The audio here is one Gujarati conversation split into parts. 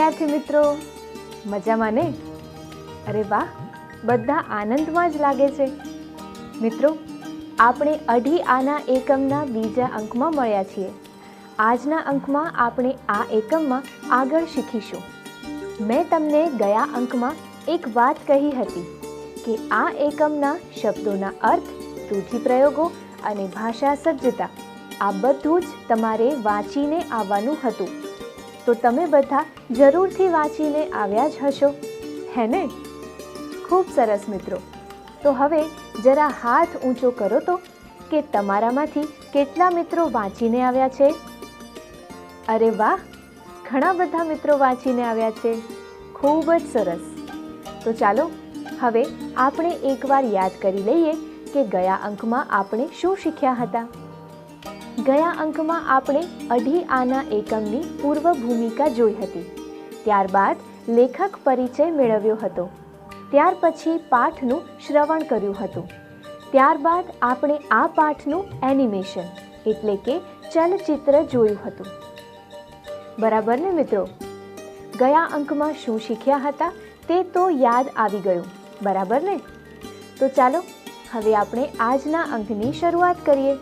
વિદ્યાર્થી મિત્રો, મજામાં ને? અરે વાહ, બધા આનંદમાં જ લાગે છે. મિત્રો, આપણે અઢી આના એકમના બીજા અંકમાં મળ્યા છીએ. આજના અંકમાં આપણે આ એકમમાં આગળ શીખીશું. મેં તમને ગયા અંકમાં એક વાત કહી હતી કે આ એકમના શબ્દોના અર્થ, રૂઢિપ્રયોગો અને ભાષા સજ્જતા આ બધું જ તમારે વાંચીને આવવાનું હતું. તો તમે બધા જરૂરથી વાંચીને આવ્યા જ હશો, હે ને? ખૂબ સરસ મિત્રો. તો હવે જરા હાથ ઊંચો કરો તો કે તમારામાંથી કેટલા મિત્રો વાંચીને આવ્યા છે? અરે વાહ, ઘણા બધા મિત્રો વાંચીને આવ્યા છે. ખૂબ જ સરસ. તો ચાલો હવે આપણે એકવાર યાદ કરી લઈએ કે ગયા અંકમાં આપણે શું શીખ્યા હતા. ગયા અંકમાં આપણે અઢી આના એકમની પૂર્વ ભૂમિકા જોઈ હતી. ત્યારબાદ લેખક પરિચય મેળવ્યો હતો. ત્યાર પછી પાઠનું શ્રવણ કર્યું હતું. ત્યારબાદ આપણે આ પાઠનું એનિમેશન એટલે કે ચલચિત્ર જોયું હતું. બરાબર ને મિત્રો? ગયા અંકમાં શું શીખ્યા હતા તે તો યાદ આવી ગયું, બરાબર ને? તો ચાલો હવે આપણે આજના અંકની શરૂઆત કરીએ.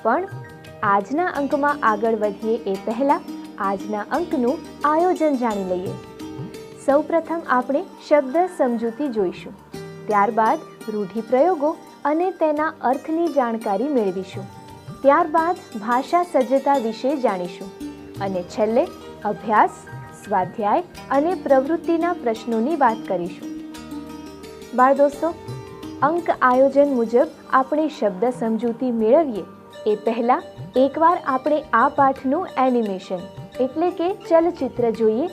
પણ આજના અંકમાં આગળ વધીએ એ પહેલાં આજના અંકનું આયોજન જાણી લઈએ. સૌપ્રથમ આપણે શબ્દ સમજૂતી જોઈશું. ત્યારબાદ રૂઢિપ્રયોગો અને તેના અર્થની જાણકારી મેળવીશું. ત્યારબાદ ભાષા સજ્જતા વિશે જાણીશું. અને છેલ્લે અભ્યાસ, સ્વાધ્યાય અને પ્રવૃત્તિના પ્રશ્નોની વાત કરીશું. બાળ દોસ્તો, અંક આયોજન મુજબ આપણે શબ્દ સમજૂતી મેળવીએ એ પહેલાં એકવાર આપણે આ પાઠનું એનિમેશન એટલે કે ચલચિત્ર જોઈએ,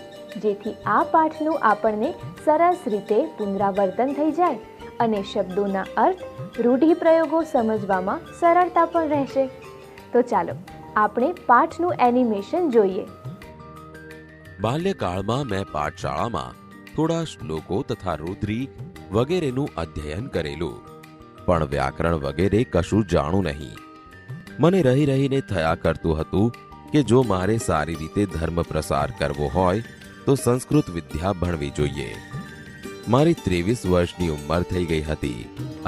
જેથી આ પાઠનું આપણને સરસ રીતે પુનરાવર્તન થઈ જાય અને શબ્દોના અર્થ, રૂઢિપ્રયોગો સમજવામાં સરળતા પણ રહેશે. તો ચાલો આપણે પાઠનું એનિમેશન જોઈએ. બાલ્યકાળમાં મેં પાઠશાળામાં થોડા શ્લોકો તથા રુદ્રી વગેરેનું અધ્યયન કરેલું, પણ વ્યાકરણ વગેરે કશું જાણું નહીં. મને રહી રહીને થયા કરતું હતું કે જો મારે સારી રીતે ધર્મ પ્રસાર કરવો હોય તો સંસ્કૃત વિદ્યા ભણવી જોઈએ. મારી 23 વર્ષની ઉંમર થઈ ગઈ હતી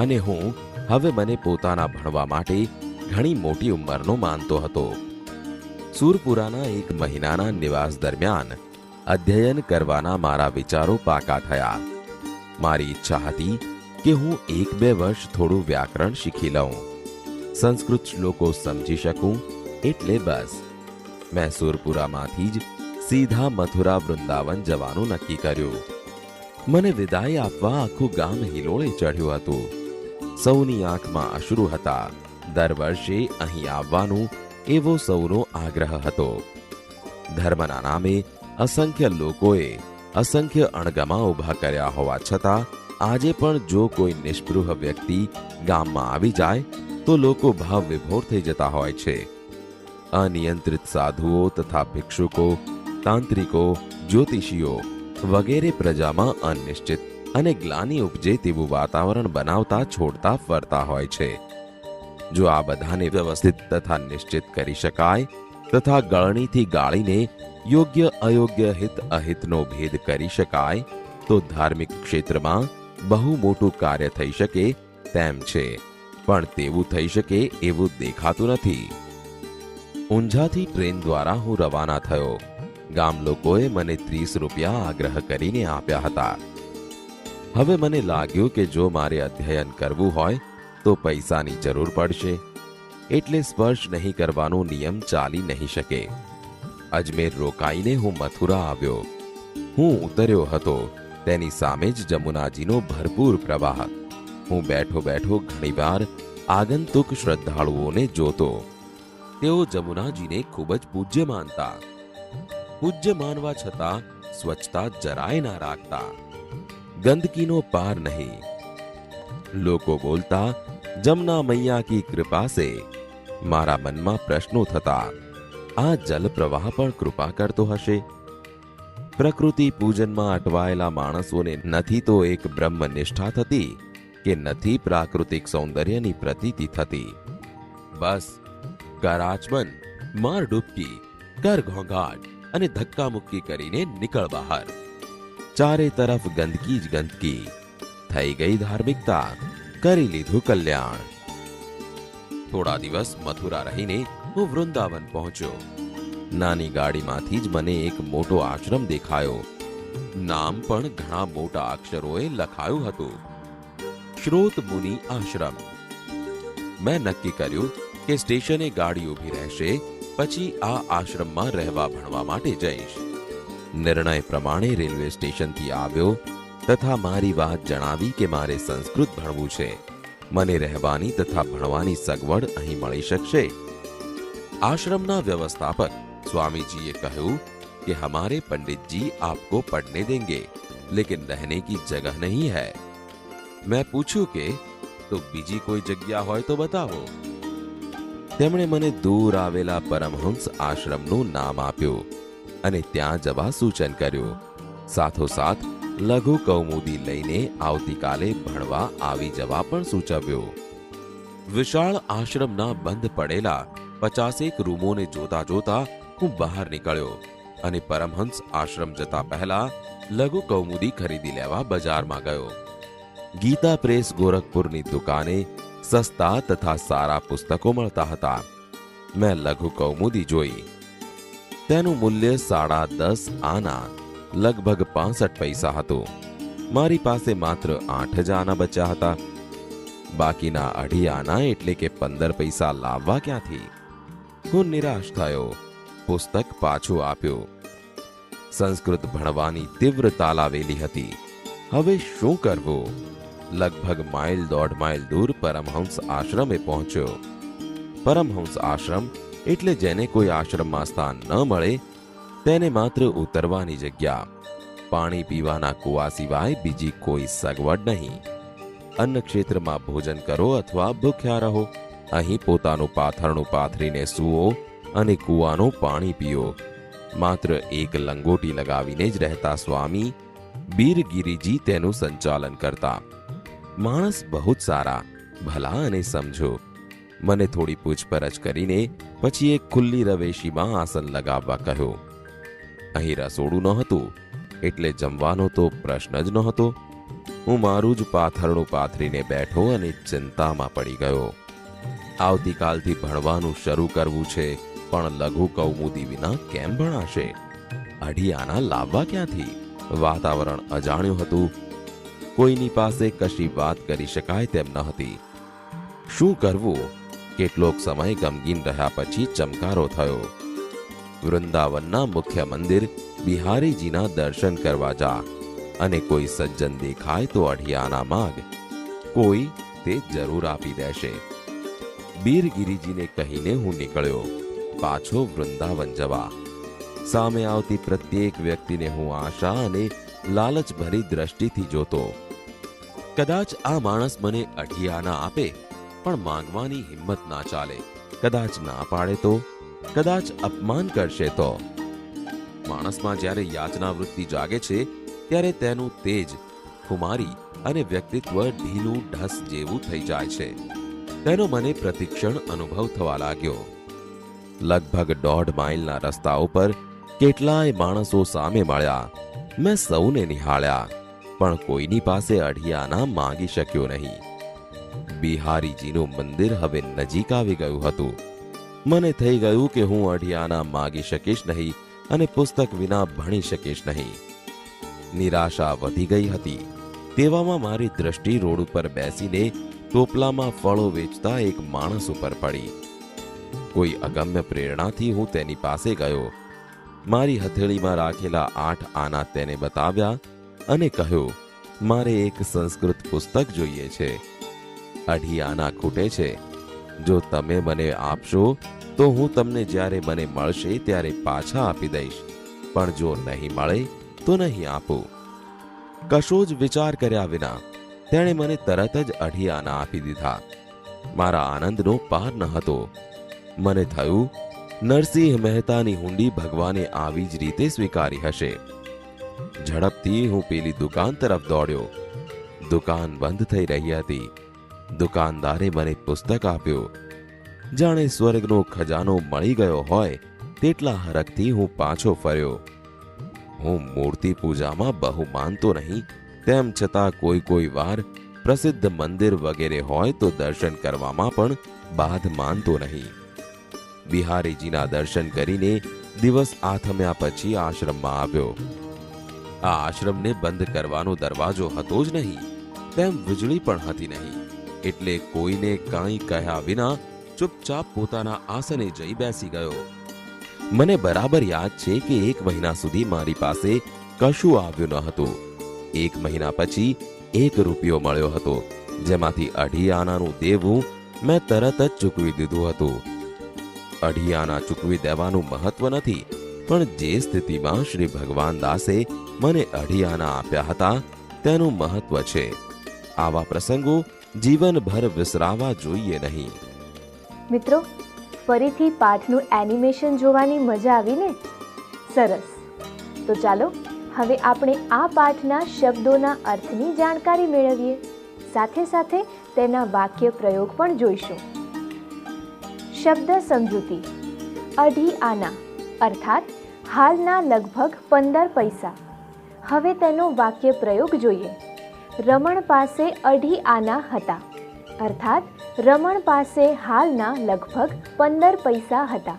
અને હું હવે મને પોતાના ભણવા માટે ઘણી મોટી ઉંમરનો માનતો હતો. સુરપુરાના એક મહિનાના નિવાસ દરમિયાન અધ્યયન કરવાના મારા વિચારો પાકા થયા. મારી ઈચ્છા હતી કે હું 1-2 વર્ષ થોડું વ્યાકરણ શીખી લઉં, સંસ્કૃત શ્લોકો સમજી શકું, એટલે બસ. મેં સુરપુરામાંથી જ સીધા મથુરા વૃંદાવન જવાનું નક્કી કર્યું. મને વિદાય આપવા આખું ગામ હિલોળે ચઢ્યું હતું. સૌની આંખમાં અશ્રુ હતા. દર વર્ષે અહીં આવવાનું એવો સૌનો આગ્રહ હતો. ધર્મના નામે અસંખ્ય લોકોએ અસંખ્ય અણગમા ઊભા કર્યા હોવા છતાં આજે પણ જો કોઈ નિષ્પૃહ વ્યક્તિ ગામમાં આવી જાય તો લોકો ભાવ વિભોર થઈ જતા હોય છે. અનિયંત્રિત સાધુઓ તથા ભિક્ષુકો, તાંત્રિકો, જ્યોતિષીઓ વગેરે પ્રજામાં અનિશ્ચિત અને ગ્લાનિ ઉપજે તેવું વાતાવરણ બનાવતા છોડતા ફરતા હોય છે. જો આ બધાને વ્યવસ્થિત તથા નિશ્ચિત કરી શકાય તથા ગળણીથી ગાળીને યોગ્ય અયોગ્ય હિત અહિતનો ભેદ કરી શકાય તો ધાર્મિક ક્ષેત્રમાં બહુ મોટું કાર્ય થઈ શકે તેમ છે. પણ તેવું થઈ શકે એવું દેખાતું નથી. ઊંઝાથી ટ્રેન દ્વારા હું રવાના થયો. ગામ લોકોએ મને 30 રૂપિયા આગ્રહ કરીને આપ્યા હતા. હવે મને લાગ્યું કે જો મારે અધ્યયન કરવું હોય તો પૈસાની જરૂર પડશે, એટલે સ્પર્શ નહીં કરવાનો નિયમ ચાલી નહીં શકે. અજમેર રોકાઈને હું મથુરા આવ્યો. હું ઉતર્યો હતો તેની સામે જ જમુનાજીનો ભરપૂર પ્રવાહ. હું બેઠો બેઠો ઘણીવાર આગંતુક શ્રદ્ધાળુઓને જોતો. તેઓ જમુનાજીને ખૂબ જ પૂજ્ય માનતા. પૂજ્ય માનવા છતાં સ્વચ્છતા જરાય ના રાખતા. ગંદકીનો પાર નહીં. લોકો બોલતા જમના મૈયા કી કૃપા સે. મારા મનમાં પ્રશ્નો થતા, આ જલ પ્રવાહ પણ કૃપા કરતો હશે? પ્રકૃતિ પૂજનમાં અટવાયેલા માણસોને નથી તો એક બ્રહ્મનિષ્ઠા થતી કે નથી પ્રાકૃતિક સૌંદર્યની પ્રતીતિ થતી. બસ કર આચમન, માર ડૂબકી, કર ઘોંઘાટ અને ધક્કા મુક્કી કરીને નીકળ બહાર. ચારે તરફ ગંદકી જ ગંદકી. થઈ ગઈ ધાર્મિકતા, કરી લીધું કલ્યાણ. થોડા દિવસ મથુરા રહીને હું વૃંદાવન પહોંચ્યો. નાની ગાડીમાંથી જ મને એક મોટો આશ્રમ દેખાયો. નામ પણ ઘણા મોટા અક્ષરોએ લખાયું હતું, શ્રોત મુનિ આશ્રમ. મેં નક્કી કર્યું કે સ્ટેશને ગાડી ઊભી રહેશે પછી આ આશ્રમમાં રહેવા ભણવા માટે જઈશ. નિર્ણય પ્રમાણે રેલવે સ્ટેશનથી આવ્યો તથા મારી વાત જણાવી કે મારે સંસ્કૃત ભણવું છે. મને રહેવાની તથા ભણવાની સગવડ અહીં મળી શકશે. आश्रमना व्यवस्थापक स्वामी जी ये कहूं कि हमारे पंडित जी आपको पढ़ने देंगे लेकिन रहने की जगह नहीं है. मैं पूछूं કે તો બીજી કોઈ જગ્યા હોય તો બતાવો. તેમણે મને દૂર આવેલા પરમહંસ આશ્રમનું નામ આપ્યું અને ત્યાં જવા સૂચન કર્યું. સાથોસાથ લઘુ કૌમુદી લઈને આવતીકાલે ભણવા આવી જવા પણ સૂચવ્યું. વિશાળ આશ્રમના બંધ પડેલા 50 રૂમોને જોતા જોતા હું બહાર નીકળ્યો અને પરમહંસ આશ્રમ જતા પહેલા લઘુ કૌમુદી ખરીદી લેવા બજારમાં ગયો. ગીતા પ્રેસ ગોરખપુરની દુકાને સસ્તા તથા સારા પુસ્તકો મળતા હતા. મેં લઘુ કૌમુદી જોઈ. તેનું મૂલ્ય 10.5 આના લગભગ 65 પૈસા હતું. મારી પાસે માત્ર 8 જ આના બચ્યા હતા. બાકીના 2.5 આના એટલે કે 15 પૈસા લાવવા ક્યાંથી? હું નિરાશ થયો. પુસ્તક પાછું આપ્યું. સંસ્કૃત ભણવાની તીવ્ર તાલાવેલી હતી. હવે શું કરવું? લગભગ માઇલ 1.5 માઇલ દૂર પરમહંસ આશ્રમે પહોંચ્યો. પરમહંસ આશ્રમ એટલે જેને કોઈ આશ્રમમાં સ્થાન ન મળે તેને માત્ર ઉતરવાની જગ્યા. પાણી પીવાના કુવા સિવાય બીજી કોઈ સગવડ નહીં. અન્ન ક્ષેત્રમાં ભોજન કરો અથવા ભૂખ્યા રહો. અહીં પોતાનું પાથરણું પાથરીને સૂવો અને કૂવાનું પાણી પીઓ. માત્ર એક લંગોટી લગાવીને જ રહેતા સ્વામી બીરગીરીજી તેનું સંચાલન કરતા. માણસ બહુ જ સારા, ભલા અને સમજો. મને થોડી પૂછપરછ કરીને પછી એક ખુલ્લી રવેશીમાં આસન લગાવવા કહ્યું. અહીં રસોડું નહોતું એટલે જમવાનો તો પ્રશ્ન જ નહોતો. હું મારું જ પાથરણું પાથરીને બેઠો અને ચિંતામાં પડી ગયો. આવતીકાલથી ભણવાનું શરૂ કરવું છે પણ લઘુ કૌમુદી વિના કેમ ભણાશે? 2.5 આના લાવવા ક્યાંથી? વાતાવરણ અજાણ્યું હતું. કોઈની પાસે કશી વાત કરી શકાય તેમ ન હતી. શું કરવું? કેટલોક સમય ગમગીન રહ્યા પછી ચમકારો થયો. વૃંદાવનના મુખ્ય મંદિર બિહારીજીના દર્શન કરવા જા અને કોઈ સજ્જન દેખાય તો 2.5 આના માગ. કોઈ તે જરૂર આપી દેશે. બીરગીરીજીને કહીને હું નીકળ્યો પાછો વૃંદાવન જવા. સામે આવતી પ્રત્યેક વ્યક્તિને હું આશા અને લાલચ ભરી દ્રષ્ટિથી જોતો. કદાચ આ માણસ મને 2.5 આના આપે પણ માંગવાની હિંમત ના ચાલે. કદાચ ના પાડે તો, કદાચ અપમાન કરશે તો. માણસમાં જ્યારે યાચના વૃત્તિ જાગે છે ત્યારે તેનું તેજ, ખુમારી અને વ્યક્તિત્વ ઢીલું ઢસ જેવું થઈ જાય છે. તેનો મને પ્રતિક્ષણ અનુભવ થવા લાગ્યો. લગભગ 1.5 માઇલના રસ્તા ઉપર કેટલાય માણસો સામે મળ્યા. મેં સૌને નિહાળ્યા પણ કોઈની પાસે 2.5 આના માંગી શક્યો નહીં. બિહારીજીનું મંદિર હવે નજીક આવી ગયું હતું. મને થઈ ગયું કે હું 2.5 આના માંગી શકીશ નહીં અને પુસ્તક વિના ભણી શકીશ નહીં. નિરાશા વધી ગઈ હતી. તેવામાં મારી દ્રષ્ટિ રોડ ઉપર બેસીને ટોપલામાં ફળો વેચતા એક માણસ ઉપર પડી. કોઈ અગમ્ય પ્રેરણાથી હું તેની પાસે ગયો. મારી હથેળીમાં રાખેલા 8 આના તેને બતાવ્યા અને કહ્યું, મારે એક સંસ્કૃત પુસ્તક જોઈએ છે. 2.5 આના ખૂટે છે. જો તમે મને આપશો તો હું તમને જ્યારે મને મળશે ત્યારે પાછા આપી દઈશ, પણ જો નહીં મળે તો નહીં આપું. કશો જ વિચાર કર્યા વિના તેણે મને તરત જ 2.5 આના આપી દીધા. મારા આનંદનો પાર ન હતો. મને થયું નરસિંહ મહેતાની હુંડી ભગવાને આવી જ રીતે સ્વીકારી હશે. ઝડપથી હું પેલી દુકાન તરફ દોડ્યો. દુકાન બંધ થઈ રહી હતી. દુકાનદારે મને પુસ્તક આપ્યું. જાણે સ્વર્ગનો ખજાનો મળી ગયો હોય તેટલા હરખથી હું પાછો ફર્યો. હું મૂર્તિ પૂજામાં બહુ માનતો નહીં, તેમ છતાં કોઈ વાર પ્રસિદ્ધ મંદિર વગેરે હોય તો દર્શન કરવામાં પણ બાધ માનતો નહીં. બિહારીજીના દર્શન કરીને દિવસ આથમ્યા પછી આશ્રમમાં આવ્યો. આ આશ્રમને બંધ કરવાનો દરવાજો હતો જ નહીં, તેમ વીજળી પણ હતી નહીં, એટલે કોઈને કાંઈ કહ્યા વિના ચૂપચાપ પોતાના આસને જઈ બેસી ગયો. મને બરાબર યાદ છે કે 1 મહિના સુધી મારી પાસે કશું આવ્યું ન હતું. 1 મહિના પછી 1 રૂપિયો મળ્યો હતો, જેમાંથી 2.5 આનાનું દેવું મેં તરત જ ચૂકવી દીધું હતું. 2.5 આના ચૂકવી દેવાનું મહત્વ નથી, પણ જે સ્થિતિમાં શ્રી ભગવાન દાસે મને 2.5 આના આપ્યા હતા તેનું મહત્વ છે. આવા પ્રસંગો જીવનભર વિસરાવા જોઈએ નહીં. મિત્રો, ફરીથી પાઠનું એનિમેશન જોવાની મજા આવી ને? સરસ. તો ચાલો હવે આપણે આ પાઠના શબ્દોના અર્થની જાણકારી મેળવીએ. સાથે સાથે તેના વાક્ય પ્રયોગ પણ જોઈશું. શબ્દ સમજૂતી. 2.5 આના અર્થાત હાલના લગભગ 15 પૈસા. હવે તેનો વાક્ય પ્રયોગ જોઈએ. રમણ પાસે 2.5 આના હતા, અર્થાત રમણ પાસે હાલના લગભગ 15 પૈસા હતા.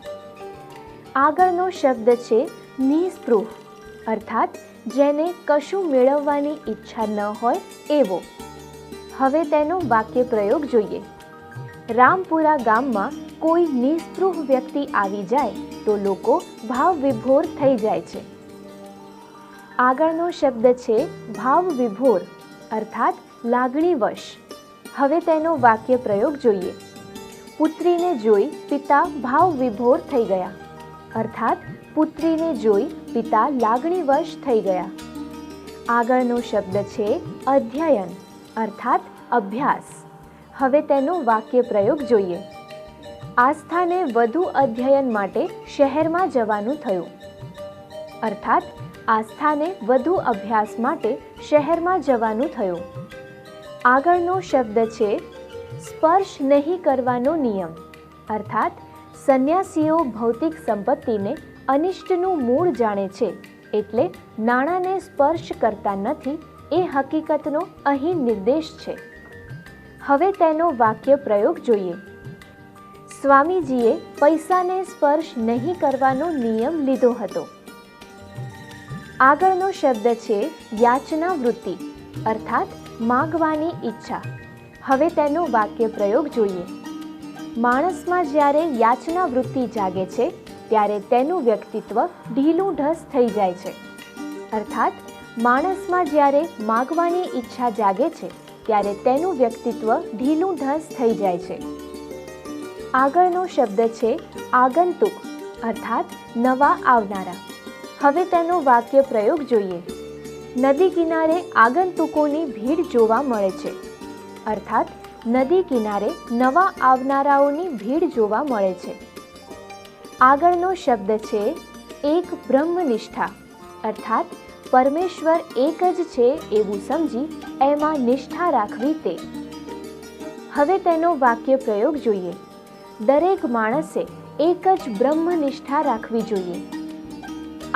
આગળનો શબ્દ છે નિસ્પૃહ, અર્થાત જેને કશું મેળવવાની ઈચ્છા ન હોય એવો. હવે તેનો વાક્ય પ્રયોગ જોઈએ. રામપુરા ગામમાં કોઈ નિસ્પૃહ વ્યક્તિ આવી જાય તો લોકો ભાવ વિભોર થઈ જાય છે. આગળનો શબ્દ છે ભાવ વિભોર, અર્થાત લાગણીવશ. હવે તેનો વાક્ય પ્રયોગ જોઈએ. પુત્રીને જોઈ પિતા ભાવ વિભોર થઈ ગયા, અર્થાત પુત્રીને જોઈ પિતા લાગણીવશ થઈ ગયા. આગળનો શબ્દ છે અધ્યયન, અર્થાત અભ્યાસ. હવે તેનો વાક્ય પ્રયોગ જોઈએ. આસ્થાને વધુ અધ્યયન માટે શહેરમાં જવાનું થયું, અર્થાત આસ્થાને વધુ અભ્યાસ માટે શહેરમાં જવાનું થયું. આગળનો શબ્દ છે સ્પર્શ નહીં કરવાનો નિયમ, અર્થાત સંન્યાસીઓ ભૌતિક સંપત્તિને અનિષ્ટનું મૂળ જાણે છે, એટલે નાણાંને સ્પર્શ કરતા નથી એ હકીકતનો અહીં નિર્દેશ છે. હવે તેનો વાક્ય પ્રયોગ જોઈએ. સ્વામીજીએ પૈસાને સ્પર્શ નહીં કરવાનો નિયમ લીધો હતો. આગળનો શબ્દ છે યાચના વૃત્તિ, અર્થાત માગવાની ઈચ્છા. હવે તેનો વાક્ય પ્રયોગ જોઈએ. માણસમાં જ્યારે યાચના વૃત્તિ જાગે છે ત્યારે તેનું વ્યક્તિત્વ ઢીલું ઢસ થઈ જાય છે, અર્થાત માણસમાં જ્યારે માગવાની ઈચ્છા જાગે છે ત્યારે તેનું વ્યક્તિત્વ ઢીલું ઢસ થઈ જાય છે. આગળનો શબ્દ છે આગંતુક, અર્થાત નવા આવનારા. હવે તેનો વાક્ય પ્રયોગ જોઈએ. નદી કિનારે આગંતુકોની ભીડ જોવા મળે છે, અર્થાત નદી કિનારે નવા આવનારાઓની ભીડ જોવા મળે છે. આગળનો શબ્દ છે એક બ્રહ્મનિષ્ઠા, અર્થાત પરમેશ્વર એક જ છે એવું સમજી એમાં નિષ્ઠા રાખવી તે. હવે તેનો વાક્ય પ્રયોગ જોઈએ. દરેક માણસે એક જ બ્રહ્મનિષ્ઠા રાખવી જોઈએ.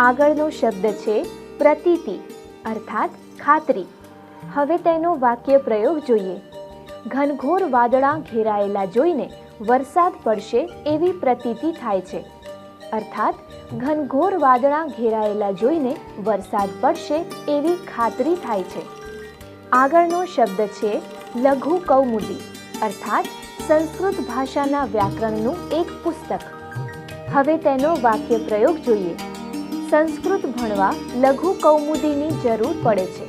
આગળનો શબ્દ છે પ્રતીતિ, અર્થાત ખાતરી. હવે તેનો વાક્ય પ્રયોગ જોઈએ. ઘનઘોર વાદળા ઘેરાયેલા જોઈને વરસાદ પડશે એવી પ્રતીતિ થાય છે, અર્થાત ઘનઘોર વાદળા ઘેરાયેલા જોઈને વરસાદ પડશે એવી ખાતરી થાય છે. આગળનો શબ્દ છે લઘુ કૌમુદી, અર્થાત સંસ્કૃત ભાષાના વ્યાકરણનું એક પુસ્તક. હવે તેનો વાક્ય પ્રયોગ જોઈએ. સંસ્કૃત ભણવા લઘુ કૌમુદીની જરૂર પડે છે,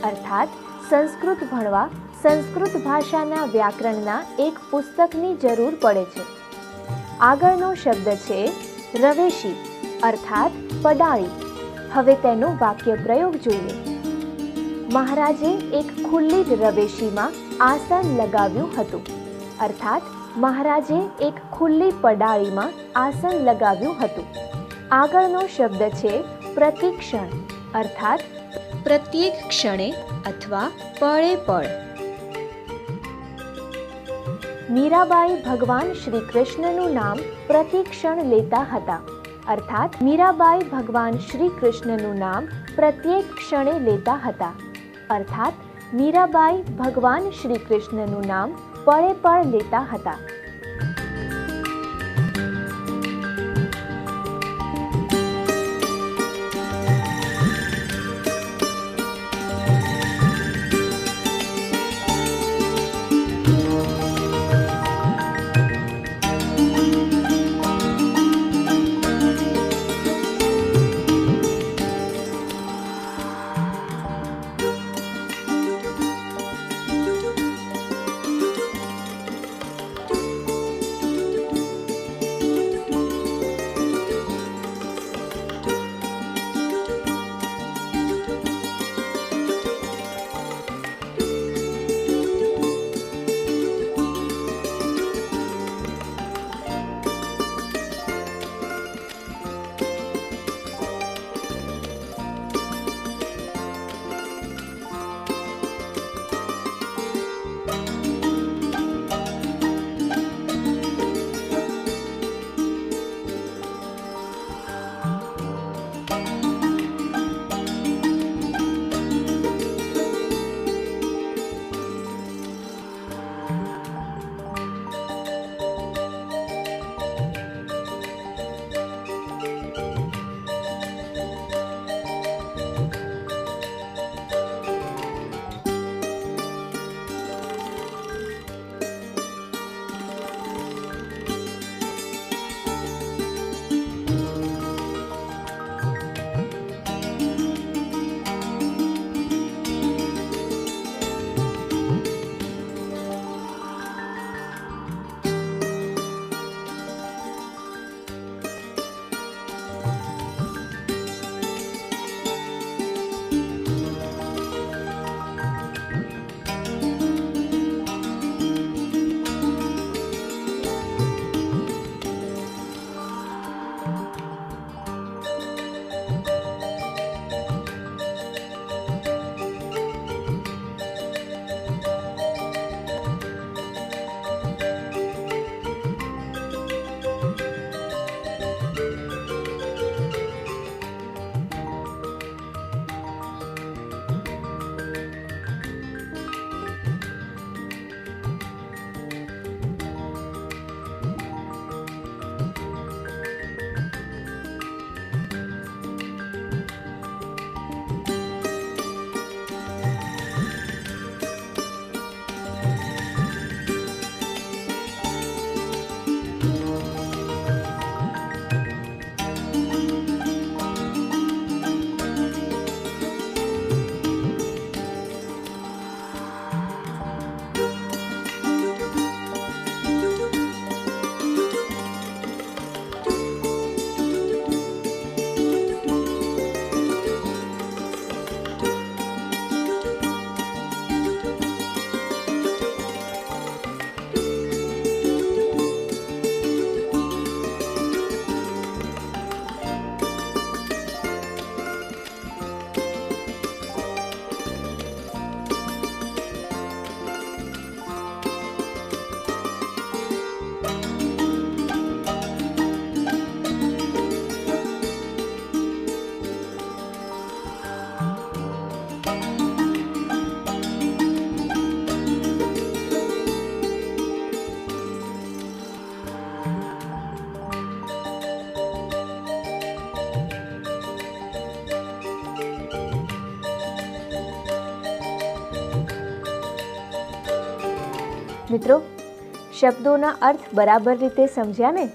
અર્થાત સંસ્કૃત ભણવા સંસ્કૃત ભાષાના વ્યાકરણના એક પુસ્તકની જરૂર પડે છે. આગળનો શબ્દ છે રવેશી, અર્થાત પડાળી. હવે તેનો વાક્ય પ્રયોગ જોઈએ. મહારાજે એક ખુલ્લી જ રવેશીમાં આસન લગાવ્યું હતું, અર્થાત મહારાજે એક ખુલ્લી પડાળીમાં આસન લગાવ્યું હતું. આગળનો શબ્દ છે પ્રતિક્ષણ, અર્થાત પ્રત્યેક ક્ષણે અથવા પળે પળ. મીરાબાઈ ભગવાન શ્રી કૃષ્ણનું નામ પ્રતિક્ષણ લેતા હતા, અર્થાત મીરાબાઈ ભગવાન શ્રી કૃષ્ણનું નામ પ્રત્યેક ક્ષણે લેતા હતા. અર્થાત મીરાબાઈ ભગવાન શ્રી કૃષ્ણનું નામ પળે પળ લેતા હતા. મિત્રો, શબ્દોના અર્થ બરાબર રીતે સમજ્યા ને?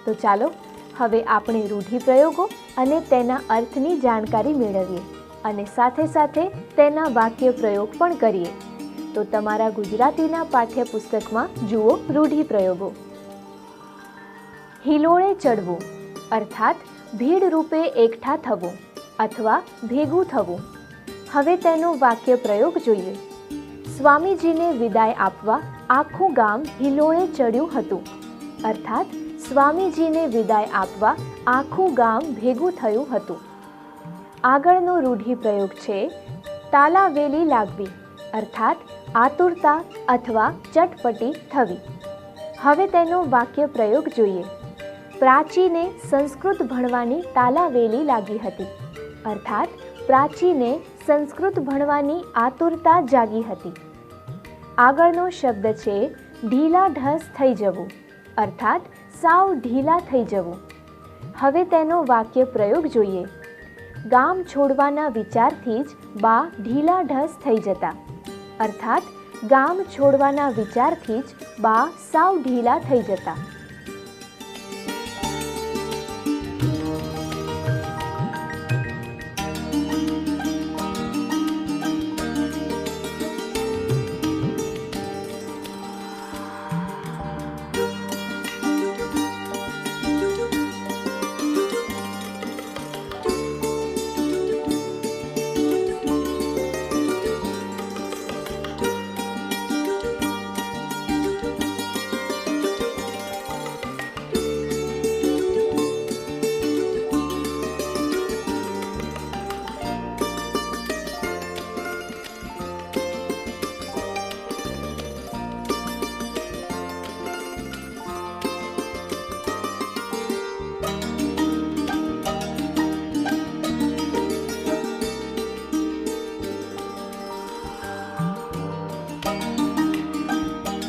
તો ચાલો હવે આપણે રૂઢિપ્રયોગો અને તેના અર્થની જાણકારી મેળવીએ અને સાથે સાથે તેના વાક્ય પ્રયોગ પણ કરીએ. તો તમારા ગુજરાતીના પાઠ્યપુસ્તકમાં જુઓ રૂઢિપ્રયોગો. હિલોળે ચડવું અર્થાત ભીડ રૂપે એકઠા થવું અથવા ભેગું થવું. હવે તેનો વાક્ય પ્રયોગ જોઈએ. સ્વામીજીને વિદાય આપવા આખું ગામ હિલોળે ચડ્યું હતું અર્થાત સ્વામીજીને વિદાય આપવા આખું ગામ ભેગું થયું હતું. આગળનો રૂઢિપ્રયોગ છે તાલાવેલી લાગવી અર્થાત આતુરતા અથવા ચટપટી થવી. હવે તેનો વાક્ય પ્રયોગ જોઈએ. પ્રાચીને સંસ્કૃત ભણવાની તાલાવેલી લાગી હતી, અર્થાત પ્રાચીને સંસ્કૃત ભણવાની આતુરતા જાગી હતી. આગળનો શબ્દ છે ઢીલા ઢસ થઈ જવું, અર્થાત સાવ ઢીલા થઈ જવું. હવે તેનો વાક્ય પ્રયોગ જોઈએ. ગામ છોડવાના વિચારથી જ બા ઢીલા ઢસ થઈ જતા, અર્થાત ગામ છોડવાના વિચારથી જ બા સાવ ઢીલા થઈ જતા.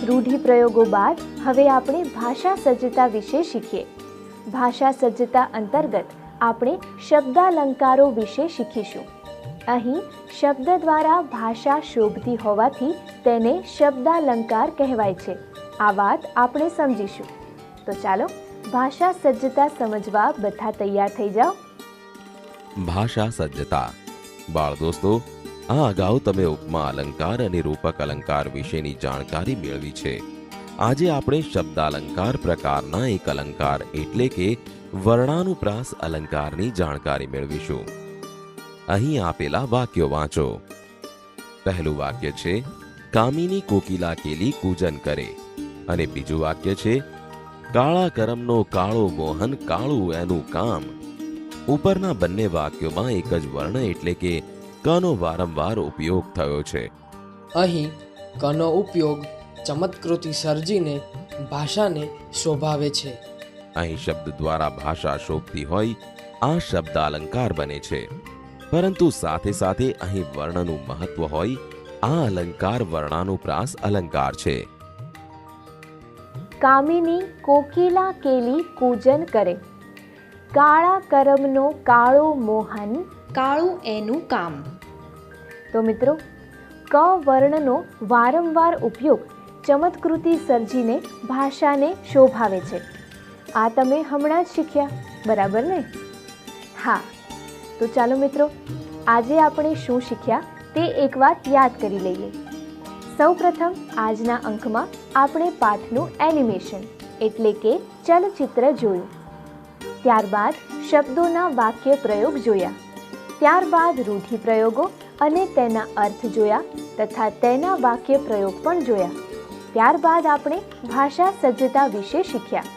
રૂઢિપ્રયોગો બાદ હવે આપણે ભાષા સજ્જતા વિશે શીખીએ. ભાષા સજ્જતા અંતર્ગત આપણે શબ્દાલંકારો વિશે શીખીશું. અહીં શબ્દ દ્વારા ભાષા શોભતી હોવાથી તેને શબ્દાલંકાર કહેવાય છે. આ વાત આપણે સમજીશું. તો ચાલો ભાષા સજ્જતા સમજવા બધા તૈયાર થઈ જાઓ. ભાષા સજ્જતા. બાળ દોસ્તો, આ અગાઉ તમે ઉપમા અલંકાર અને રૂપક અલંકાર વિશેની જાણકારી મેળવી છે. આજે આપણે શબ્દાલંકાર પ્રકારના એક અલંકાર એટલે કે વર્ણાનુપ્રાસ અલંકારની જાણકારી મેળવીશું. અહીં આપેલા વાક્યો વાંચો. પહેલું વાક્ય છે કામિની કોકિલા કેલી કૂજન કરે, અને બીજું વાક્ય છે કાળા કરમનો કાળો મોહન કાળું એનું કામ. ઉપરના બંને વાક્યોમાં એક જ વર્ણ એટલે કે કનો વારંવાર ઉપયોગ થયો છે. અહીં કનો ઉપયોગ ચમત્કૃતિ સર્જીને ભાષાને શોભાવે છે. અહીં શબ્દ દ્વારા ભાષા શોભતી હોય આ શબ્દાલંકાર બને છે, પરંતુ સાથે સાથે અહીં વર્ણનું મહત્વ હોય આ અલંકાર વર્ણાનુપ્રાસ અલંકાર છે. કામિની કોકિલા કેલી કૂજન કરે, કાળા કરમનો કાળો મોહન કાળું એનું કામ. તો મિત્રો, ક વર્ણનો વારંવાર ઉપયોગ ચમત્કૃતિ સર્જીને ભાષાને શોભાવે છે. આ તમે હમણાં જ શીખ્યા, બરાબર ને? હા, તો ચાલો મિત્રો, આજે આપણે શું શીખ્યા તે એક વાત યાદ કરી લઈએ. સૌપ્રથમ આજના અંકમાં આપણે પાઠનું એનિમેશન એટલે કે ચલચિત્ર જોયું. ત્યારબાદ શબ્દોના વાક્ય પ્રયોગ જોયા. ત્યારબાદ રૂઢિપ્રયોગો અને તેના અર્થ જોયા તથા તેના વાક્ય પ્રયોગ પણ જોયા. ત્યારબાદ આપણે ભાષા સજ્જતા વિશે શીખ્યા.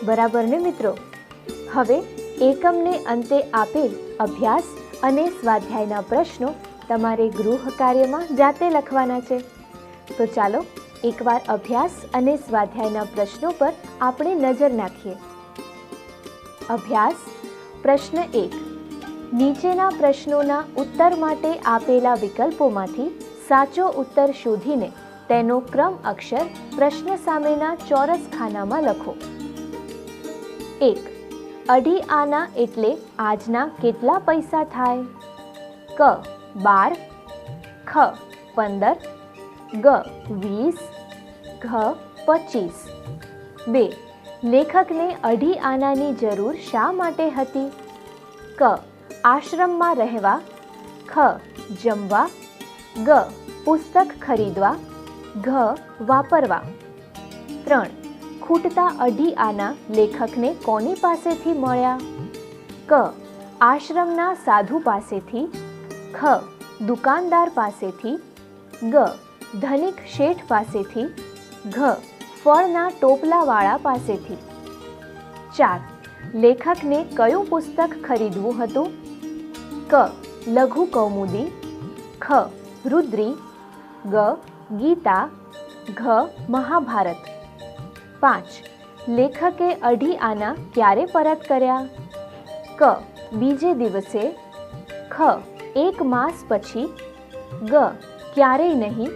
બરાબર ને મિત્રો? હવે એકમને અંતે આપેલ અભ્યાસ અને સ્વાધ્યાયના પ્રશ્નો તમારે ગૃહ કાર્યમાં જાતે લખવાના છે. તો ચાલો એકવાર અભ્યાસ અને સ્વાધ્યાયના પ્રશ્નો પર આપણે નજર નાખીએ. અભ્યાસ પ્રશ્ન 1. નીચેના પ્રશ્નોના ઉત્તર માટે આપેલા વિકલ્પોમાંથી સાચો ઉત્તર શોધીને તેનો ક્રમ અક્ષર પ્રશ્ન સામેના ચોરસ ખાનામાં લખો. 1. અઢી આના એટલે આજના કેટલા પૈસા થાય? ક 12, ખ 15, ગ 20, ઘ 25. 2. લેખકને અઢી આનાની જરૂર શા માટે હતી? ક આશ્રમમાં રહેવા, ખ જમવા, ગ પુસ્તક ખરીદવા, ઘ વાપરવા. 3. ખૂટતા અઢી આના લેખકને કોની પાસેથી મળ્યા? ક આશ્રમના સાધુ પાસેથી, ખ દુકાનદાર પાસેથી, ગ ધનિક શેઠ પાસેથી, ઘ ફળના ટોપલાવાળા પાસેથી. 4. લેખકને કયું પુસ્તક ખરીદવું હતું? ક લઘુ કૌમુદી, ખ રુદ્રી, ગ ગીતા, ઘ મહાભારત. 5. લેખકે 2.5 આના ક્યારે પરત કર્યા? ક. બીજે દિવસે. ખ. 1 માસ પછી. ગ. ક્યારેય નહીં.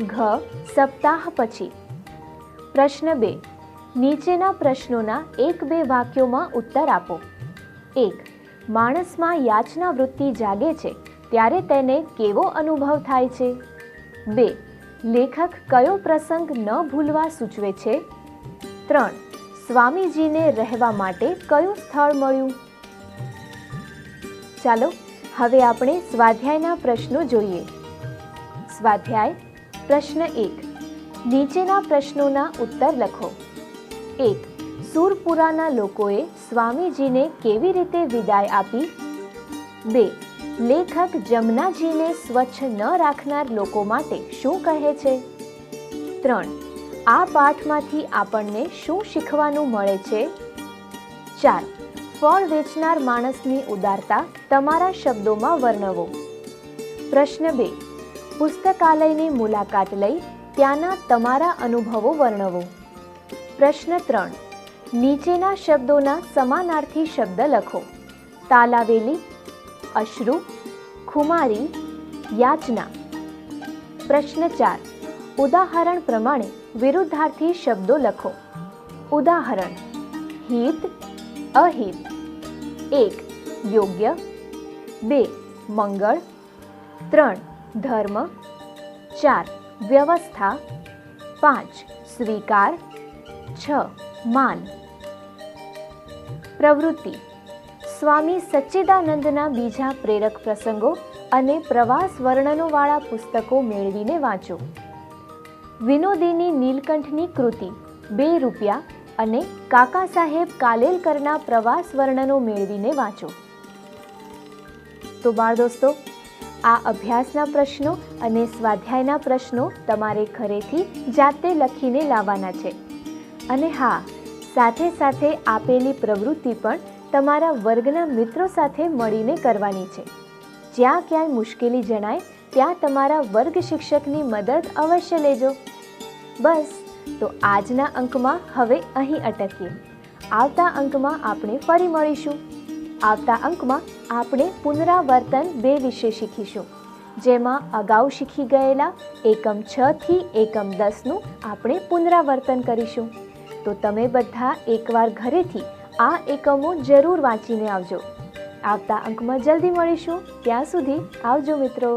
ઘ. સપ્તાહ પછી. પ્રશ્ન 2. નીચેના પ્રશ્નોના 1-2 વાક્યોમાં ઉત્તર આપો. 1. માણસમાં યાચના વૃત્તિ જાગે છે ત્યારે તેને કેવો અનુભવ થાય છે? 2. લેખક કયો પ્રસંગ ન ભૂલવા સૂચવે છે? 3. સ્વામીજીને રહેવા માટે કયું સ્થળ મળ્યું? ચાલો હવે આપણે સ્વાધ્યાયના પ્રશ્નો જોઈએ. સ્વાધ્યાય પ્રશ્ન 1. નીચેના પ્રશ્નોના ઉત્તર લખો. 1. સુરપુરાના લોકોએ સ્વામીજીને કેવી રીતે વિદાય આપી? 2. લેખક જમનાજીને સ્વચ્છ ન રાખનાર લોકો માટે શું કહે છે? 3. આ પાઠમાંથી આપણને શું શીખવાનું મળે છે? 4. ફળ વેચનાર માણસની ઉદારતા તમારા શબ્દોમાં વર્ણવો. પ્રશ્ન 2. પુસ્તકાલયની મુલાકાત લઈ ત્યાંના તમારા અનુભવો વર્ણવો. પ્રશ્ન 3. નીચેના શબ્દોના સમાનાર્થી શબ્દ લખો. તાલાવેલી, અશ્રુ, ખુમારી, યાચના. પ્રશ્ન 4. ઉદાહરણ પ્રમાણે વિરુદ્ધાર્થી શબ્દો લખો. ઉદાહરણ: હિત, અહિત. 1. યોગ્ય. 2. મંગળ. 3. ધર્મ. 4. વ્યવસ્થા. 5. સ્વીકાર. 6. માન. પ્રવૃત્તિ: સ્વામી સચ્ચિદાનંદના બીજા પ્રેરક પ્રસંગો અને પ્રવાસ વર્ણનોવાળા પુસ્તકો મેળવીને વાંચો. વિનોદિની નીલકંઠની કૃતિ 2 રૂપિયા અને કાકા સાહેબ કાલેલકરના પ્રવાસ વર્ણનો મેળવીને વાંચો. તો બાળ દોસ્તો, આ અભ્યાસના પ્રશ્નો અને સ્વાધ્યાયના પ્રશ્નો તમારે ઘરેથી જાતે લખીને લાવવાના છે. અને હા, સાથે સાથે આપેલી પ્રવૃત્તિ પણ તમારા વર્ગના મિત્રો સાથે મળીને કરવાની છે. જ્યાં ક્યાંય મુશ્કેલી જણાય ત્યાં તમારા વર્ગ શિક્ષકની મદદ અવશ્ય લેજો. બસ, તો આજના અંકમાં હવે અહીં અટકીએ. આવતા અંકમાં આપણે ફરી મળીશું. આવતા અંકમાં આપણે પુનરાવર્તન 2 વિશે શીખીશું, જેમાં અગાઉ શીખી ગયેલા એકમ 6 થી એકમ 10નું આપણે પુનરાવર્તન કરીશું. તો તમે બધા એકવાર ઘરેથી આ એકમો જરૂર વાંચીને આવજો. આવતા અંકમાં જલ્દી મળીશું. ત્યાં સુધી આવજો મિત્રો.